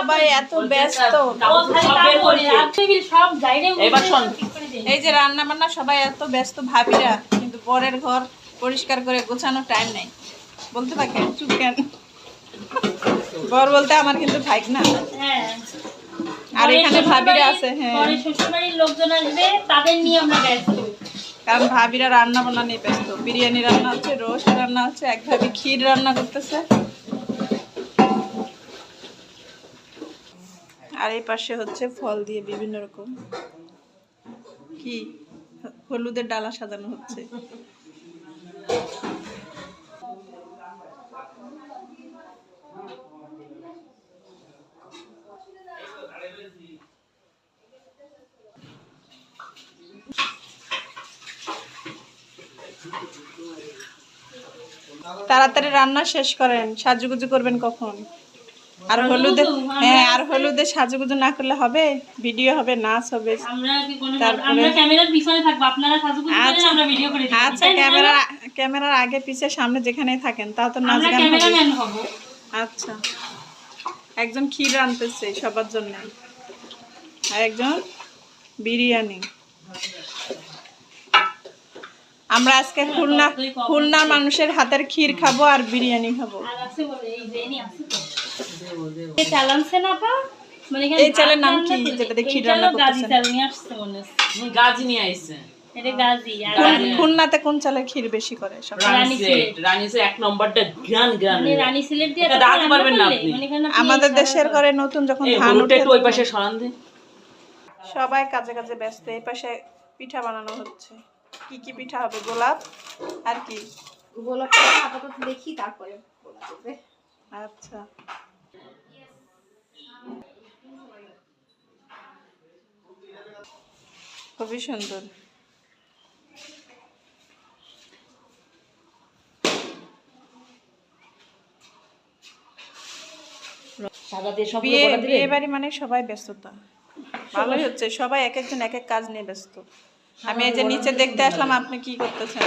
সবাই এত ব্যস্ত, এই যে রান্না বান্না সবাই এত ব্যস্ত ভাবিরা, কিন্তু পরের ঘর পরিষ্কার করে গোছানোর টাইম নেই। বলতে থাকেন, চুপ কেন? বর বলতে আমার কিন্তু ভাই না, আর এখানে ভাবিরা আছে। হ্যাঁ, শ্বশুরবাড়ির লোকজন আসবে, তাদের নিয়ে আমরা ব্যস্ত, কারণ ভাবিরা রান্না বান্না নিয়ে ব্যস্ত। বিরিয়ানি রান্না হচ্ছে, রোস্ট রান্না হচ্ছে, এক ভাবি ক্ষীর রান্না করতেছে, আর এই পাশে হচ্ছে ফল দিয়ে বিভিন্ন রকম কি হলুদের ডালা সাজানো হচ্ছে। তাড়াতাড়ি রান্না শেষ করেন, সাজুগুজু করবেন কখন? আর হলুদে, হ্যাঁ, আর হলুদে সাজুগুজু না করলে হবে? ভিডিও হবে, নাচ হবে, আমরা ক্যামেরার পিছনে থাকবো, আপনারা সাজুগুজু করেন, আমরা ভিডিও করে দিই। আচ্ছা, ক্যামেরার আগে পিছে সামনে যেখানেই থাকেন, তাও তো নাচ গান হবে। আচ্ছা, একজন ক্ষীর আনতেছে সবার জন্য, আর একজন বিরিয়ানি। আমরা আজকে খুলনার মানুষের হাতের ক্ষীর খাবো আর বিরিয়ানি খাবো। এই চালের নাম কি, যেটা ক্ষীর রান্না করতেছেন? গাজি নিয়ে আইছে। খুলনাতে কোন চালের ক্ষীর বেশি করে? রানীসের এক নম্বরটা গ্রান গ্রান, রানী সিলেট দিয়ে দাঁড়াতে পারবেন না আপনি। আমাদের দেশের করে নতুন যখন ধান উঠে, একটু ওই পাশে সরান দে। সবাই কাজে কাজে ব্যস্ত। এই পাশে পিঠা বানানো হচ্ছে। কি কি পিঠা হবে? গোলাপ আর কি? গোলাপ আপাতত দেখি, তারপরে বলা যাবে। আচ্ছা, খুবই সুন্দর। বিয়ে বাড়ি মানে সবাই ব্যস্ততা। ভালোই হচ্ছে, সবাই এক একজন এক এক কাজ নিয়ে ব্যস্ত। আমি এই যে নিচে দেখতে আসলাম, আপনি কি করতেছেন?